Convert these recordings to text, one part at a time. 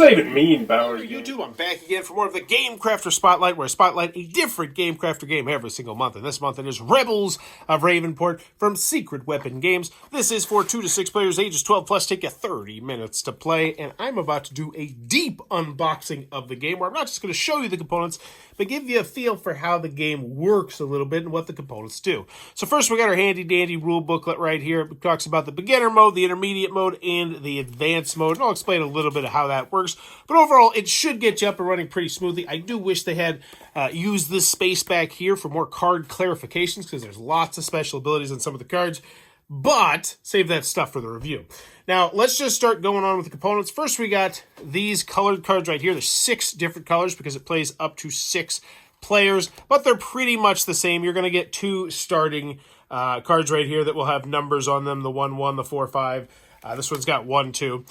that even mean, Bauer? YouTube, I'm back again for more of the Gamecrafter Spotlight, where I spotlight a different Gamecrafter game every single month. And this month it is Rebels of Ravenport from Secret Weapon Games. This is for 2 to 6 players, ages 12 plus. Take you 30 minutes to play. And I'm about to do a deep unboxing of the game, where I'm not just going to show you the components, but give you a feel for how the game works a little bit and what the components do. So first, we got our handy-dandy rule booklet right here. It talks about the beginner mode, the intermediate mode, and the advanced mode. And I'll explain a little bit of how that works. But overall, it should get you up and running pretty smoothly. I do wish they had used this space back here for more card clarifications, because there's lots of special abilities on some of the cards. But save that stuff for the review. Now, let's just start going on with the components. First, we got these colored cards right here. There's 6 different colors because it plays up to 6 players, but they're pretty much the same. You're going to get 2 starting cards right here that will have numbers on them, the 1-1, the 4-5. This one's got 1-2.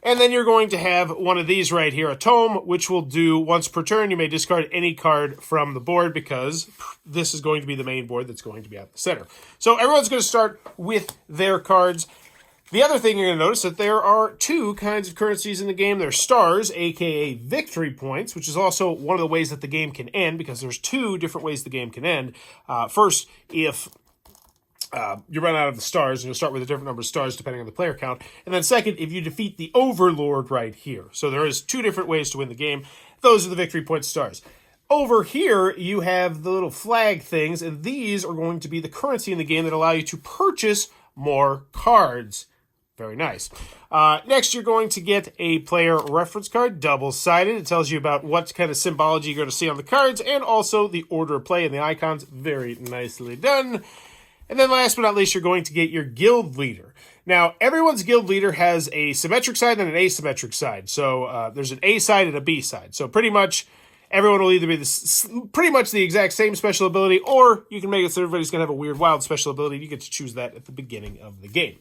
And then you're going to have one of these right here, a tome, which will do once per turn. You may discard any card from the board, because this is going to be the main board that's going to be at the center. So everyone's going to start with their cards. The other thing you're going to notice that there are 2 kinds of currencies in the game. There's stars, aka victory points, which is also one of the ways that the game can end, because there's 2 different ways the game can end. First, if you run out of the stars, and you'll start with a different number of stars depending on the player count. And then second, if you defeat the overlord right here. So there is 2 different ways to win the game. Those are the victory point stars. Over here, you have the little flag things, and these are going to be the currency in the game that allow you to purchase more cards. Very nice. Next, you're going to get a player reference card, double-sided. It tells you about what kind of symbology you're going to see on the cards, and also the order of play and the icons. Very nicely done. And then last but not least, you're going to get your guild leader. Now, everyone's guild leader has a symmetric side and an asymmetric side. So there's an A side and a B side. So pretty much everyone will either be pretty much the exact same special ability, or you can make it so everybody's going to have a weird, wild special ability. You get to choose that at the beginning of the game.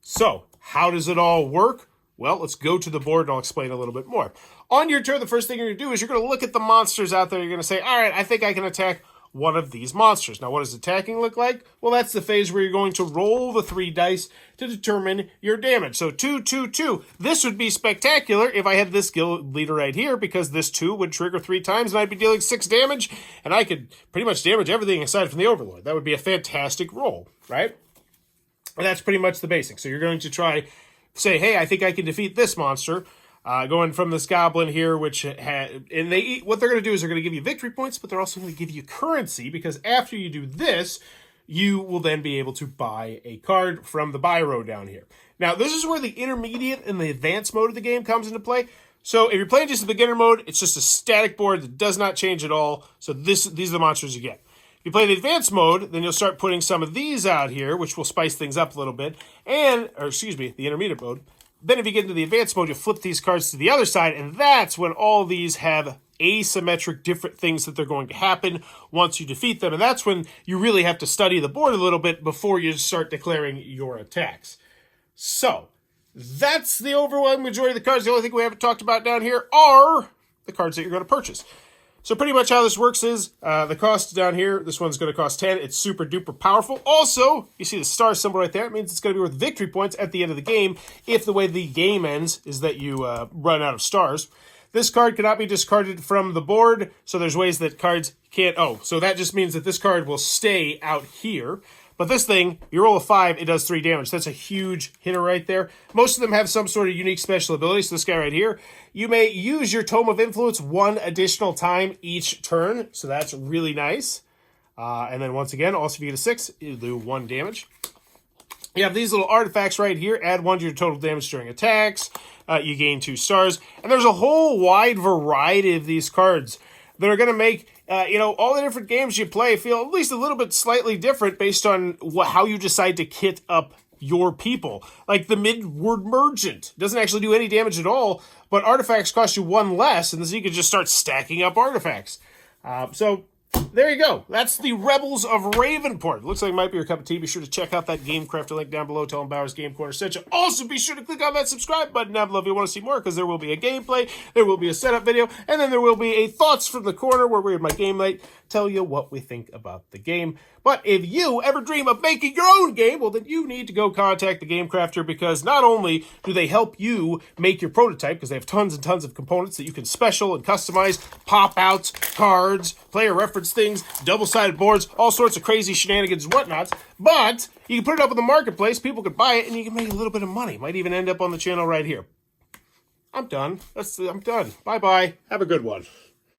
So how does it all work? Well, let's go to the board and I'll explain a little bit more. On your turn, the first thing you're going to do is you're going to look at the monsters out there. You're going to say, all right, I think I can attack one of these monsters. Now, what does attacking look like? Well, that's the phase where you're going to roll the 3 dice to determine your damage. So 2, 2, 2. This would be spectacular if I had this guild leader right here, because this 2 would trigger 3 times and I'd be dealing 6 damage, and I could pretty much damage everything aside from the overlord. That would be a fantastic roll, right? And that's pretty much the basics. So you're going to try, say, hey, I think I can defeat this monster. Going from this goblin here, which what they're going to do is they're going to give you victory points, but they're also going to give you currency, because after you do this, you will then be able to buy a card from the buy row down here. Now, this is where the intermediate and the advanced mode of the game comes into play. So if you're playing just the beginner mode, it's just a static board that does not change at all. So these are the monsters you get. If you play the advanced mode, then you'll start putting some of these out here, which will spice things up a little bit, the intermediate mode. Then if you get into the advanced mode, you'll flip these cards to the other side, and that's when all these have asymmetric different things that they're going to happen once you defeat them. And that's when you really have to study the board a little bit before you start declaring your attacks. So, that's the overwhelming majority of the cards. The only thing we haven't talked about down here are the cards that you're going to purchase. So pretty much how this works is, the cost down here, this one's going to cost 10. It's super duper powerful. Also, you see the star symbol right there. It means it's going to be worth victory points at the end of the game, if the way the game ends is that you run out of stars. This card cannot be discarded from the board, so there's ways that cards can't... so that just means that this card will stay out here. But this thing, you roll a 5, it does 3 damage. That's a huge hitter right there. Most of them have some sort of unique special ability. So this guy right here, you may use your Tome of Influence 1 additional time each turn. So that's really nice. And then once again, also if you get a 6, you do 1 damage. You have these little artifacts right here. Add 1 to your total damage during attacks. You gain 2 stars. And there's a whole wide variety of these cards that are going to make... all the different games you play feel at least a little bit slightly different based on how you decide to kit up your people. Like the Midward Merchant doesn't actually do any damage at all, but artifacts cost you 1 less, and so you can just start stacking up artifacts. So there you go. That's the Rebels of Ravenport. Looks like it might be your cup of tea. Be sure to check out that Gamecrafter link down below. Tell them Bowers Game Corner sent you. Also, be sure to click on that subscribe button down below if you want to see more, because there will be a gameplay, there will be a setup video, and then there will be a Thoughts from the Corner where we, in my game night, tell you what we think about the game. But if you ever dream of making your own game, well, then you need to go contact the Gamecrafter, because not only do they help you make your prototype, because they have tons and tons of components that you can special and customize, pop-outs, cards, player reference things, double-sided boards, all sorts of crazy shenanigans and whatnots, but you can put it up in the marketplace, people could buy it, and you can make a little bit of money. Might even end up on the channel right here. I'm done. I'm done. Bye-bye. Have a good one.